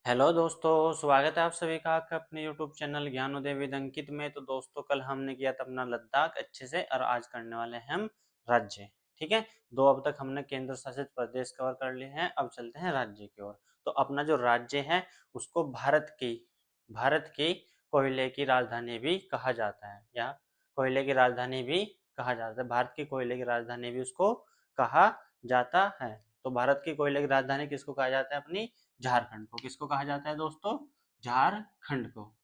Hello दोस्तों, स्वागत है आप सभी का आपके अपने यूट्यूब चैनल ज्ञानोदय विद अंकित में। तो दोस्तों, कल हमने किया था अपना लद्दाख अच्छे से, और आज करने वाले हैं हम राज्य। ठीक है। दो अब तक हमने केंद्र शासित प्रदेश कवर कर लिए हैं, अब चलते हैं राज्य की ओर। तो अपना जो राज्य है उसको भारत की कोयले की राजधानी भी कहा जाता है, या कोयले की राजधानी भी कहा जाता है। भारत की कोयले की राजधानी भी उसको कहा जाता है। तो भारत की कोयले की राजधानी किसको कहा जाता है? अपनी झारखंड को। किसको कहा जाता है दोस्तों? झारखंड को।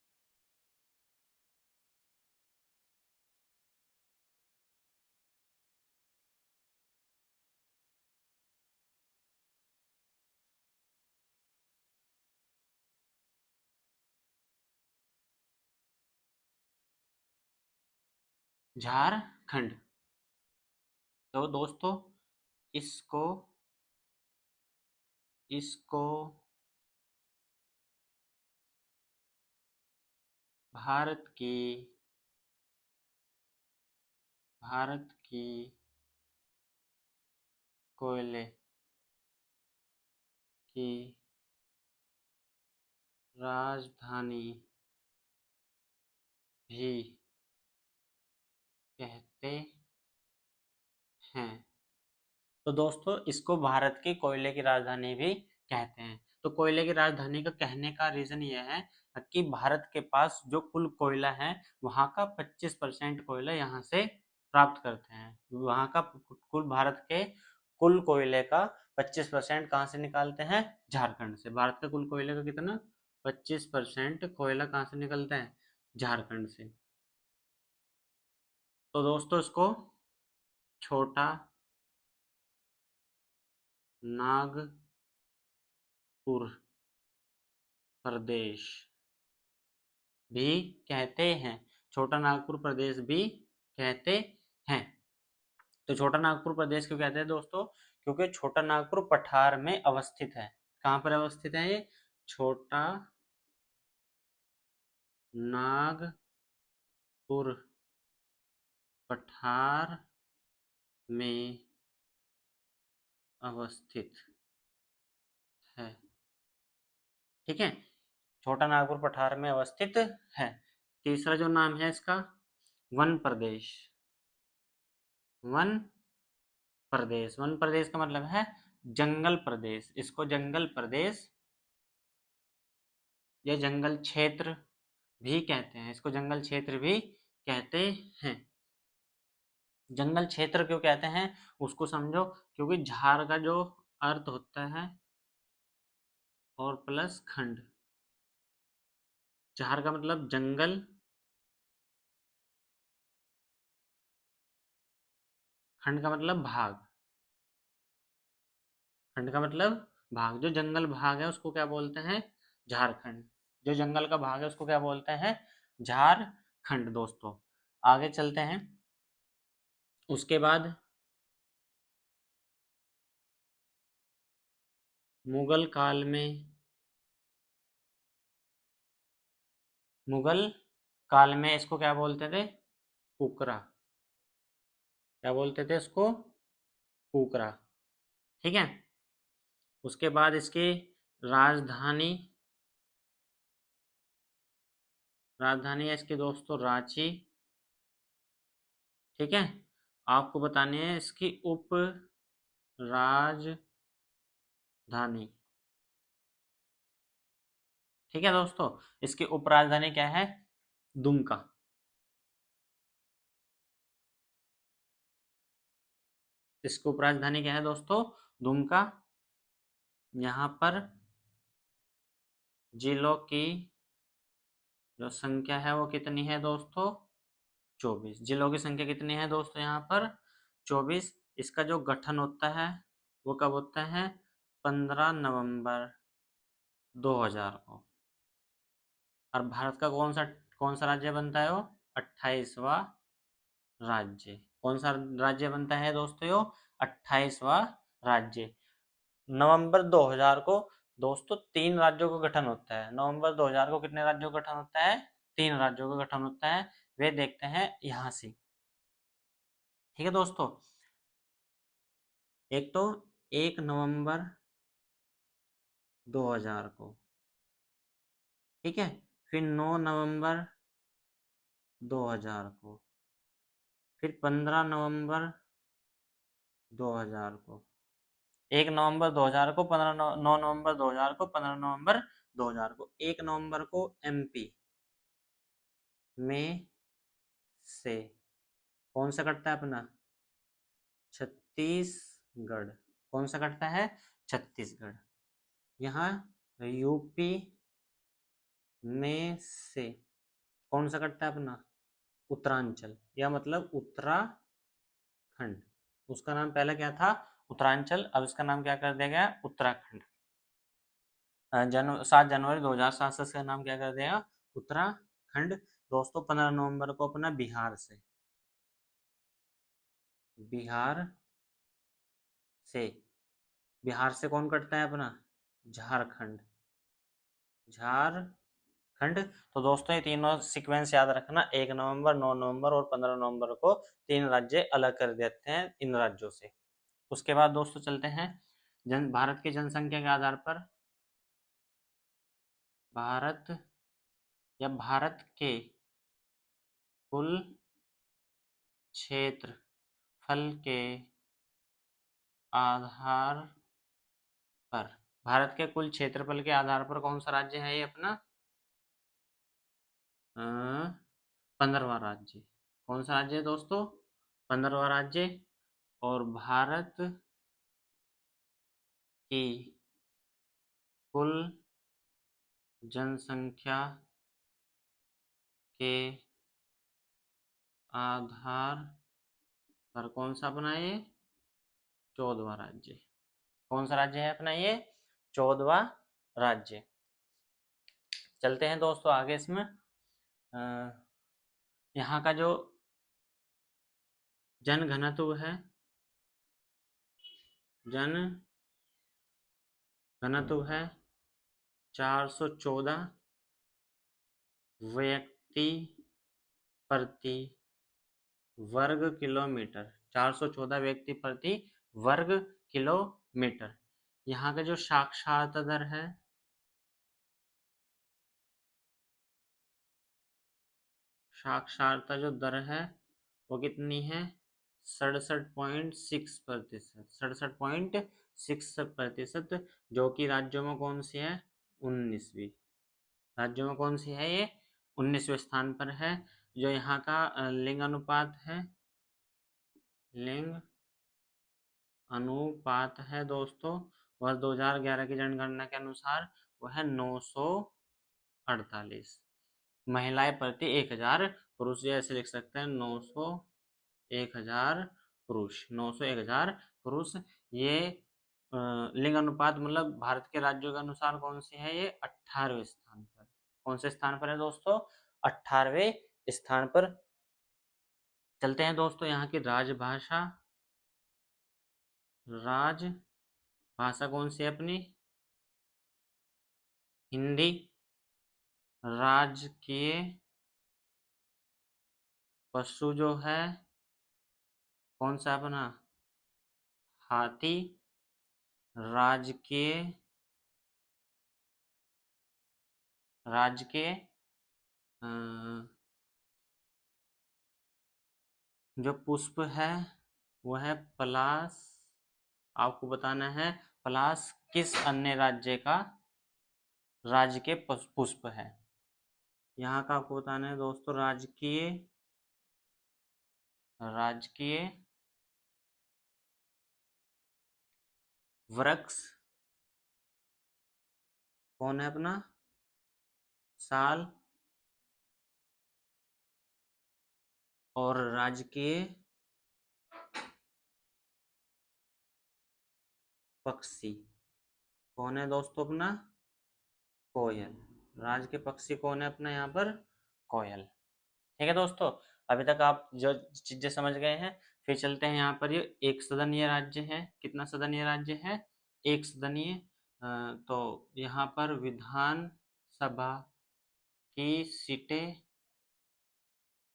झारखंड। तो दोस्तों, इसको इसको भारत की भारत की कोयले की राजधानी भी कहते हैं। तो दोस्तों, इसको भारत की कोयले की राजधानी भी कहते हैं। तो कोयले की राजधानी का कहने का रीजन ये है कि भारत के पास जो कुल कोयला है, वहाँ का 25% कोयला यहाँ से प्राप्त करते हैं। वहाँ का कुल भारत के कुल कोयले का 25% कहाँ से निकालते हैं? झारखंड से। भारत का कुल कोयले का कितना? 25% कोयला कहाँ से निकलता है? झारखंड से। तो दोस्तों, इसको छोटा नागपुर प्रदेश भी कहते हैं। छोटा नागपुर प्रदेश भी कहते हैं। तो छोटा नागपुर प्रदेश क्यों कहते हैं दोस्तों? क्योंकि छोटा नागपुर पठार में अवस्थित है। कहाँ पर अवस्थित है ये? छोटा नागपुर पठार में अवस्थित है। ठीक है। छोटा नागपुर पठार में अवस्थित है। तीसरा जो नाम है इसका, वन प्रदेश। वन प्रदेश। वन प्रदेश का मतलब है जंगल प्रदेश। इसको जंगल प्रदेश या जंगल क्षेत्र भी कहते हैं। इसको जंगल क्षेत्र भी कहते हैं। जंगल क्षेत्र क्यों कहते हैं उसको समझो। क्योंकि झार का जो अर्थ होता है, और प्लस खंड। झार का मतलब जंगल, खंड का मतलब भाग। खंड का मतलब भाग। जो जंगल भाग है उसको क्या बोलते हैं? झारखंड। जो जंगल का भाग है उसको क्या बोलते हैं? झारखंड। दोस्तों, आगे चलते हैं। उसके बाद मुगल काल में मुगल काल में इसको क्या बोलते थे? कुकरा। क्या बोलते थे इसको? कुकरा। ठीक है। उसके बाद इसकी राजधानी राजधानी है इसकी दोस्तों रांची। ठीक है। आपको बतानी है इसकी उप राजधानी। ठीक है दोस्तों। इसकी उप राजधानी क्या है? दुमका। इसकी उप राजधानी क्या है दोस्तों? दुमका। यहाँ पर जिलों की जो संख्या है वो कितनी है दोस्तों? 24। जिलों की संख्या कितनी है दोस्तों यहाँ पर? 24। इसका जो गठन होता है वो कब होता है? 15 नवंबर 2000 को। और भारत का कौन सा राज्य बनता है वो? 28वां राज्य। कौन सा राज्य बनता है दोस्तों? यो 28वां राज्य। नवंबर 2000 को दोस्तों 3 राज्यों का गठन होता है। नवंबर 2000 को कितने राज्यों का गठन होता है? 3 राज्यों का गठन होता है। वे देखते हैं यहाँ से। ठीक है दोस्तों। एक तो 1 नवंबर 2000 को, ठीक है। फिर 9 नवंबर 2000 को, फिर 15 नवंबर 2000 को, 1 नवंबर 2000 को, 9 नवंबर 2000 को, 15 नवंबर 2000 को। 1 नवंबर को एमपी में से कौन सा कटता है अपना? छत्तीसगढ़। कौन सा कटता है? छत्तीसगढ़। यहाँ यूपी में से कौन सा कटता है अपना? उत्तरांचल, या मतलब उत्तराखंड। उसका नाम पहले क्या था? उत्तरांचल, अब इसका नाम क्या कर दिया गया? उत्तराखंड। 7 जनवरी 2007 से इसका नाम क्या कर दिया? उत्तराखंड। दोस्तों 15 नवंबर को अपना बिहार से बिहार से कौन कटता है अपना? झारखंड। झारखंड। तो दोस्तों ये तीनों सीक्वेंस याद रखना, 1 नवंबर, 9 नवंबर और 15 नवंबर को 3 राज्य अलग कर देते हैं इन राज्यों से। उसके बाद दोस्तों चलते हैं भारत की जनसंख्या के आधार पर। भारत के कुल क्षेत्रफल के आधार पर, भारत के कुल क्षेत्रफल के आधार पर कौन सा राज्य है ये अपना? 15वां राज्य। कौन सा राज्य है दोस्तों? 15वां राज्य। और भारत की कुल जनसंख्या के आधार पर कौन सा अपना ये? 14वां राज्य। कौन सा राज्य है अपना ये? 14वां राज्य। चलते हैं दोस्तों आगे इसमें। यहाँ का जो जनघनत्व है, जनघनत्व है 414 व्यक्ति प्रति वर्ग किलोमीटर। 414 व्यक्ति प्रति वर्ग किलोमीटर। यहाँ का जो साक्षरता दर है, साक्षरता जो दर है वो कितनी है? 67.6%। 67.6%, जो कि राज्यों में कौन सी है? 19वीं। राज्यों में कौन सी है ये? 19वें स्थान पर है। जो यहाँ का लिंग अनुपात है, लिंग अनुपात है दोस्तों, वर्ष 2011 की जनगणना के अनुसार वो है 948 महिलाएं प्रति 1000 पुरुष। ऐसे लिख सकते हैं 900 1000 पुरुष, 900 1000 पुरुष। ये लिंग अनुपात मतलब भारत के राज्यों के अनुसार कौन सी है ये? 18वें स्थान पर। कौन से स्थान पर है दोस्तों? 18वें स्थान पर। चलते हैं दोस्तों यहाँ की राजभाषा। राजभाषा कौन सी है अपनी? हिंदी। राजकीय पशु जो है कौन सा अपना? हाथी। राजकीय राजकीय जो पुष्प है वो है पलाश। आपको बताना है पलाश किस अन्य राज्य का राजकीय पुष्प है। यहाँ का आपको बताना है दोस्तों राजकीय वृक्ष कौन है अपना? साल। और राजकीय पक्षी कौन है दोस्तों अपना? कोयल। राज के पक्षी कौन है अपना यहाँ पर? कोयल। ठीक है दोस्तों, अभी तक आप जो चीजें समझ गए हैं। फिर चलते हैं यहाँ पर, ये एक सदनीय राज्य है। कितना सदनीय राज्य है? एक सदनीय। तो यहाँ पर विधान सभा की सीटें,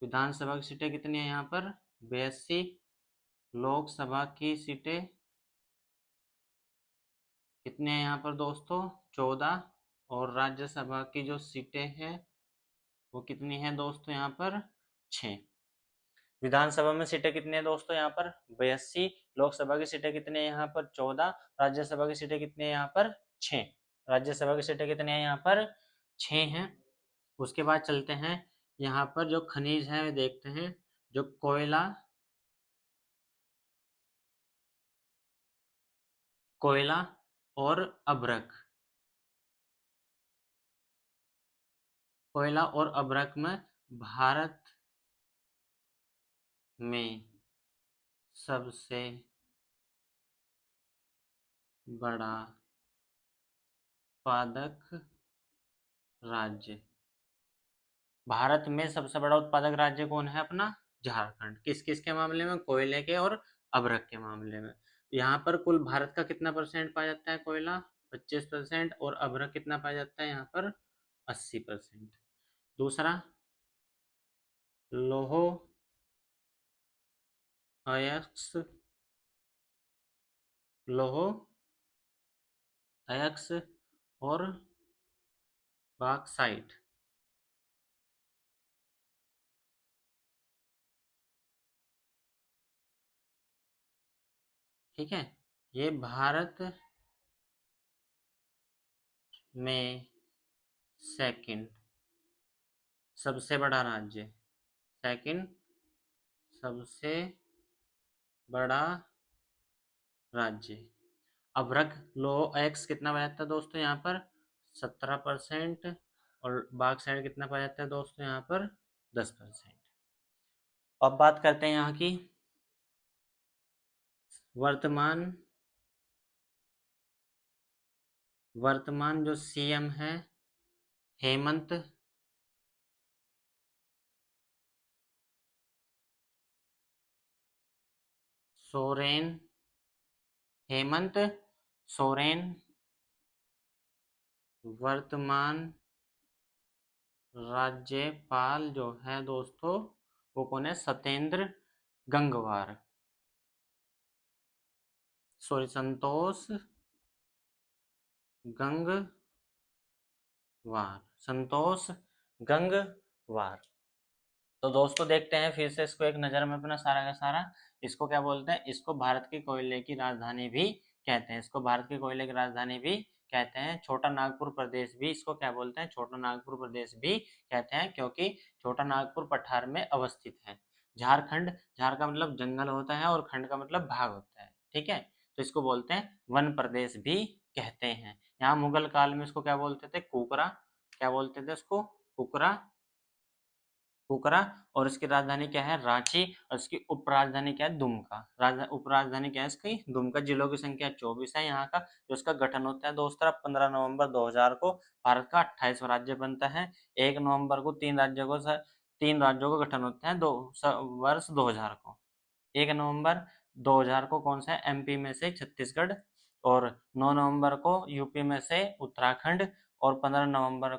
विधानसभा की सीटें कितनी है यहाँ पर? 82। लोकसभा की सीटें कितनी है यहाँ पर दोस्तों? 14। और राज्यसभा की जो सीटें हैं वो कितनी है दोस्तों यहाँ पर 6। विधानसभा में सीटें कितनी है दोस्तों यहाँ पर 82। लोकसभा की सीटें कितनी है यहाँ पर 14। राज्यसभा की सीटें कितनी है यहाँ पर 6। राज्यसभा की सीटें कितनी है यहाँ पर 6 हैं। उसके बाद चलते हैं यहाँ पर जो खनिज है वे देखते हैं। जो कोयला और अभ्रक, कोयला और अभ्रक में भारत में सबसे बड़ा उत्पादक राज्य, भारत में सबसे बड़ा उत्पादक राज्य कौन है अपना झारखंड। किस किस के मामले में, कोयले के और अभ्रक के मामले में। यहाँ पर कुल भारत का कितना परसेंट पाया जाता है कोयला 25% और अभ्रक कितना पाया जाता है यहाँ पर 80%। दूसरा लोह अयस्क, लोह अयस्क और बॉक्साइट, ठीक है। ये भारत में सेकंड सबसे बड़ा राज्य, सेकंड सबसे बड़ा राज्य। अभ्रक लोह अयस्क कितना पाया जाता है दोस्तों यहाँ पर 17% और बॉक्साइट कितना पाया जाता है दोस्तों यहाँ पर 10%। अब बात करते हैं यहाँ की वर्तमान जो सीएम है हेमंत सोरेन, हेमंत सोरेन वर्तमान राज्यपाल जो है दोस्तों वो कौन है सत्येंद्र गंगवार, सॉरी संतोष गंगवार, संतोष गंगवार। तो दोस्तों देखते हैं फिर से इसको एक नज़र में अपना सारा का सारा। इसको क्या बोलते हैं, इसको भारत के कोयले की राजधानी भी कहते हैं, इसको भारत के कोयले की राजधानी भी कहते हैं। छोटा नागपुर प्रदेश भी इसको क्या बोलते हैं, छोटा नागपुर प्रदेश भी कहते हैं, क्योंकि छोटा नागपुर पठार में अवस्थित है। झारखंड, झार का मतलब जंगल होता है और खंड का मतलब भाग होता है, ठीक है। तो इसको बोलते हैं वन प्रदेश भी कहते हैं। यहाँ मुगल काल में इसको क्या बोलते थे, कुकरा, क्या बोलते थे इसको, कुकरा, कुकरा। और इसकी राजधानी क्या है रांची, और इसकी उपराजधानी क्या है दुमका। उपराजधानी क्या है इसकी दुमका। जिलों की संख्या 24 है यहाँ का। जो इसका गठन होता है दोस्तों 15 नवंबर 2000 को भारत का 28वां राज्य बनता है। 1 नवंबर को तीन राज्यों का गठन होता है वर्ष 2000 को। 1 नवंबर 2000 को कौन सा है, एमपी में से छत्तीसगढ़, और 9 नवंबर को यूपी में से उत्तराखंड, और 15 नवंबर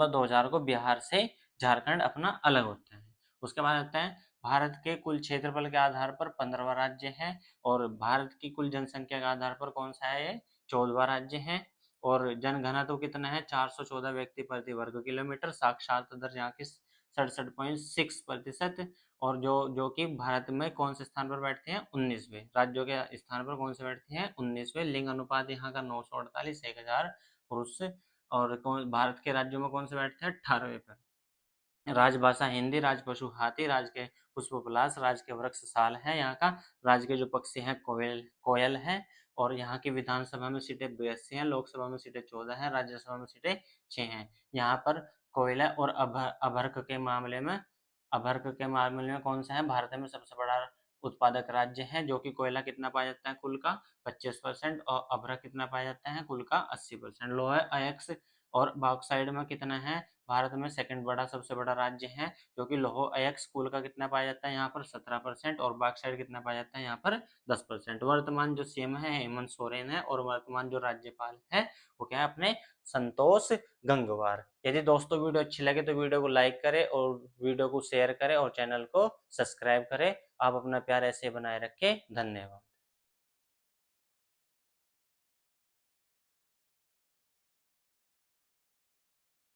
2000 को बिहार से झारखंड अपना अलग होता है। उसके बाद आता है भारत के कुल क्षेत्रफल के आधार पर 15वां राज्य है, और भारत की कुल जनसंख्या के आधार पर कौन सा है ये 14वां राज्य है। और जनघनत्व कितना है 414 व्यक्ति प्रति वर्ग किलोमीटर। साक्षरता दर यहाँ की 67.6%। और जो कि भारत में कौन से स्थान पर बैठते हैं 19वें, राज्यों के स्थान पर कौन से बैठते हैं 19वें। लिंग अनुपात यहाँ का 948 1000 पुरुष, और कौन भारत के राज्यों में कौन से बैठते हैं 18वें पर। राजभाषा हिंदी, राजपशु हाथी, राज के पुष्प पलाश, राज के वृक्ष साल है यहाँ का। राज्य के जो पक्षी हैं कोयल है। और यहाँ की विधानसभा में सीटें 82 हैं, लोकसभा में सीटें 14 हैं, राज्यसभा में सीटें 6 हैं। यहाँ पर कोयला और अभ्रक के मामले में कौन सा है भारत में सबसे बड़ा उत्पादक राज्य है, जो कि कोयला कितना पाया जाता है कुल का 25% और अभ्रक कितना पाया जाता है कुल का 80%। लोह अयस्क और बॉक्साइड में कितना है भारत में सेकंड बड़ा सबसे बड़ा राज्य है, जो कि लोह अयस्क कुल का कितना पाया जाता है यहाँ पर 17% और बॉक्साइड कितना पाया जाता है यहाँ पर 10%। वर्तमान जो सीएम है हेमंत सोरेन है, और वर्तमान जो राज्यपाल है वो क्या है अपने संतोष गंगवार। यदि दोस्तों वीडियो अच्छी लगे तो वीडियो को लाइक करें और वीडियो को शेयर करें और चैनल को सब्सक्राइब करें। आप अपना प्यार ऐसे बनाए रखें। धन्यवाद।